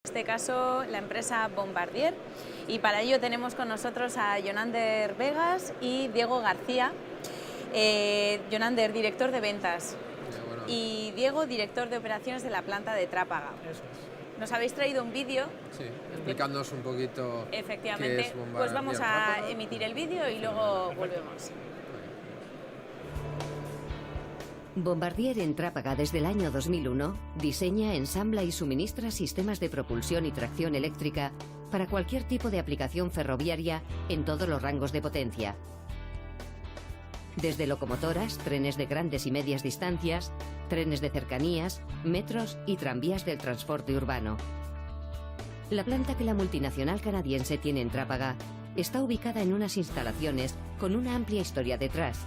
En este caso la empresa Bombardier, y para ello tenemos con nosotros a Yonander Vegas y Diego García. Yonander, director de ventas, y Diego, director de operaciones de la planta de Trápaga. Eso es. Nos habéis traído un vídeo. Sí, explicándonos un poquito. Efectivamente, qué es Bombardier pues vamos a Trápaga. emitir el vídeo y luego volvemos. Bombardier en Trápaga desde el año 2001 diseña, ensambla y suministra sistemas de propulsión y tracción eléctrica para cualquier tipo de aplicación ferroviaria en todos los rangos de potencia. Desde locomotoras, trenes de grandes y medias distancias, trenes de cercanías, metros y tranvías del transporte urbano. La planta que la multinacional canadiense tiene en Trápaga está ubicada en unas instalaciones con una amplia historia detrás,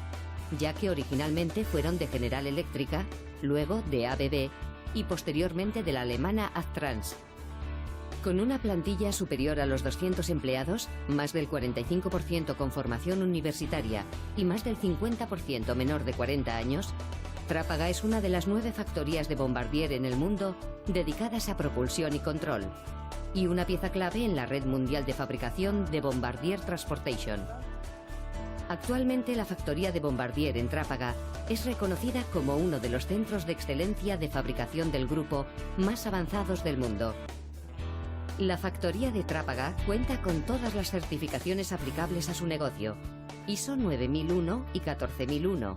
ya que originalmente fueron de General Electrica, luego de ABB y posteriormente de la alemana Adtranz. Con una plantilla superior a los 200 empleados, más del 45% con formación universitaria y más del 50% menor de 40 años, Trápaga es una de las 9 factorías de Bombardier en el mundo dedicadas a propulsión y control, y una pieza clave en la red mundial de fabricación de Bombardier Transportation. Actualmente la factoría de Bombardier en Trápaga es reconocida como uno de los centros de excelencia de fabricación del grupo más avanzados del mundo. La factoría de Trápaga cuenta con todas las certificaciones aplicables a su negocio: ISO 9001 y 14001,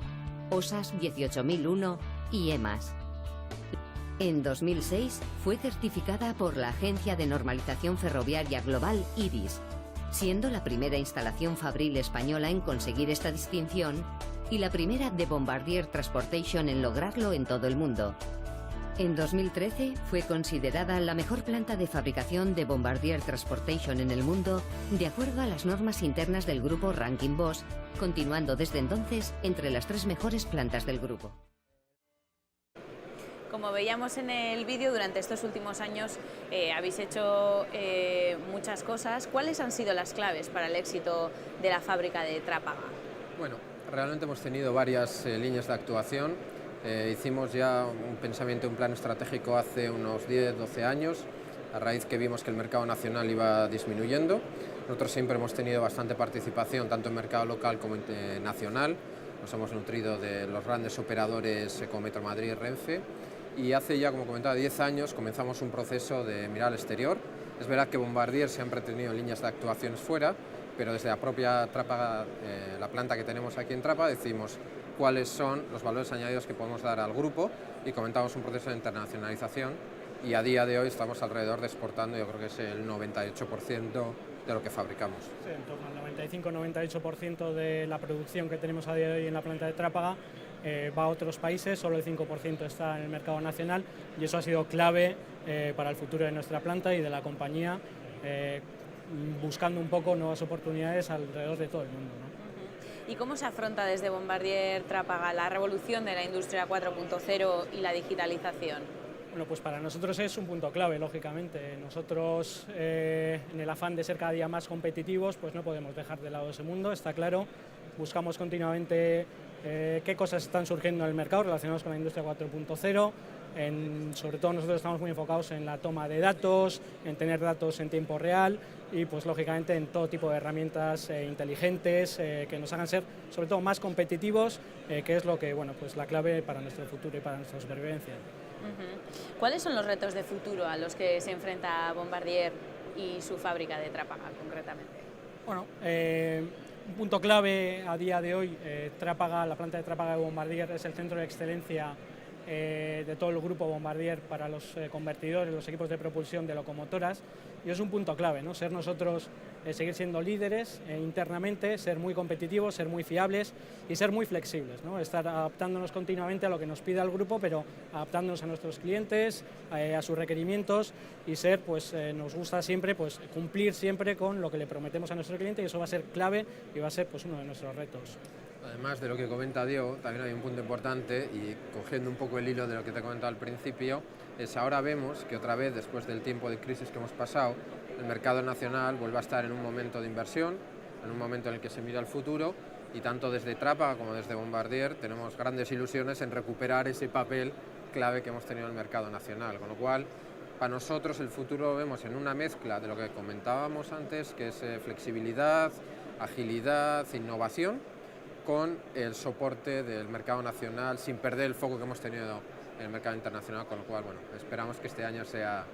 OSAS 18001 y EMAS. En 2006 fue certificada por la Agencia de Normalización Ferroviaria Global IRIS, siendo la primera instalación fabril española en conseguir esta distinción y la primera de Bombardier Transportation en lograrlo en todo el mundo. En 2013 fue considerada la mejor planta de fabricación de Bombardier Transportation en el mundo, de acuerdo a las normas internas del grupo Ranking Boss, continuando desde entonces entre las 3 mejores plantas del grupo. Como veíamos en el vídeo, durante estos últimos años habéis hecho muchas cosas. ¿Cuáles han sido las claves para el éxito de la fábrica de Trápaga? Bueno, realmente hemos tenido varias líneas de actuación. Hicimos ya un pensamiento, un plan estratégico hace unos 10-12 años, a raíz que vimos que el mercado nacional iba disminuyendo. Nosotros siempre hemos tenido bastante participación, tanto en mercado local como nacional. Nos hemos nutrido de los grandes operadores como Metro Madrid y Renfe. Y hace ya, como comentaba, 10 años comenzamos un proceso de mirar al exterior. Es verdad que Bombardier siempre ha tenido líneas de actuaciones fuera, pero desde la propia Trápaga, la planta que tenemos aquí en Trápaga, decidimos cuáles son los valores añadidos que podemos dar al grupo y comenzamos un proceso de internacionalización, y a día de hoy estamos alrededor de exportando, yo creo que es el 98% de lo que fabricamos. Sí, en torno al 95-98% de la producción que tenemos a día de hoy en la planta de Trápaga va a otros países, solo el 5% está en el mercado nacional, y eso ha sido clave para el futuro de nuestra planta y de la compañía, buscando un poco nuevas oportunidades alrededor de todo el mundo, ¿no? ¿Y cómo se afronta desde Bombardier Trápaga la revolución de la industria 4.0 y la digitalización? Bueno, pues para nosotros es un punto clave, lógicamente. Nosotros, en el afán de ser cada día más competitivos, pues no podemos dejar de lado ese mundo, está claro. Buscamos continuamente qué cosas están surgiendo en el mercado relacionadas con la industria 4.0. Sobre todo nosotros estamos muy enfocados en la toma de datos, en tener datos en tiempo real y pues lógicamente en todo tipo de herramientas inteligentes que nos hagan ser sobre todo más competitivos, que es lo que, bueno, pues la clave para nuestro futuro y para nuestra supervivencia. ¿Cuáles son los retos de futuro a los que se enfrenta Bombardier y su fábrica de Trápaga concretamente? Bueno, un punto clave a día de hoy, Trápaga, la planta de Trápaga de Bombardier es el centro de excelencia de todo el grupo Bombardier para los convertidores, los equipos de propulsión de locomotoras, y es un punto clave, ¿no? Ser nosotros, seguir siendo líderes internamente, ser muy competitivos, ser muy fiables y ser muy flexibles, ¿no? Estar adaptándonos continuamente a lo que nos pida el grupo, pero adaptándonos a nuestros clientes, a sus requerimientos, y ser, pues nos gusta siempre pues cumplir siempre con lo que le prometemos a nuestro cliente, y eso va a ser clave y va a ser pues uno de nuestros retos. Además de lo que comenta Diego, también hay un punto importante, y cogiendo un poco el hilo de lo que te he comentado al principio, es ahora vemos que otra vez, después del tiempo de crisis que hemos pasado, el mercado nacional vuelve a estar en un momento de inversión, en un momento en el que se mira al futuro, y tanto desde Trápaga como desde Bombardier tenemos grandes ilusiones en recuperar ese papel clave que hemos tenido en el mercado nacional, con lo cual para nosotros el futuro lo vemos en una mezcla de lo que comentábamos antes, que es flexibilidad, agilidad, innovación, con el soporte del mercado nacional, sin perder el foco que hemos tenido en el mercado internacional, con lo cual, bueno, esperamos que este año sea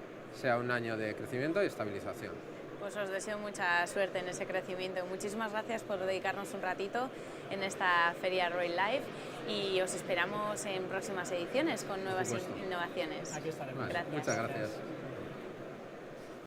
un año de crecimiento y estabilización. Pues os deseo mucha suerte en ese crecimiento. Muchísimas gracias por dedicarnos un ratito en esta Feria Roil Life y os esperamos en próximas ediciones con nuevas innovaciones. Aquí estaremos. Gracias. Muchas gracias.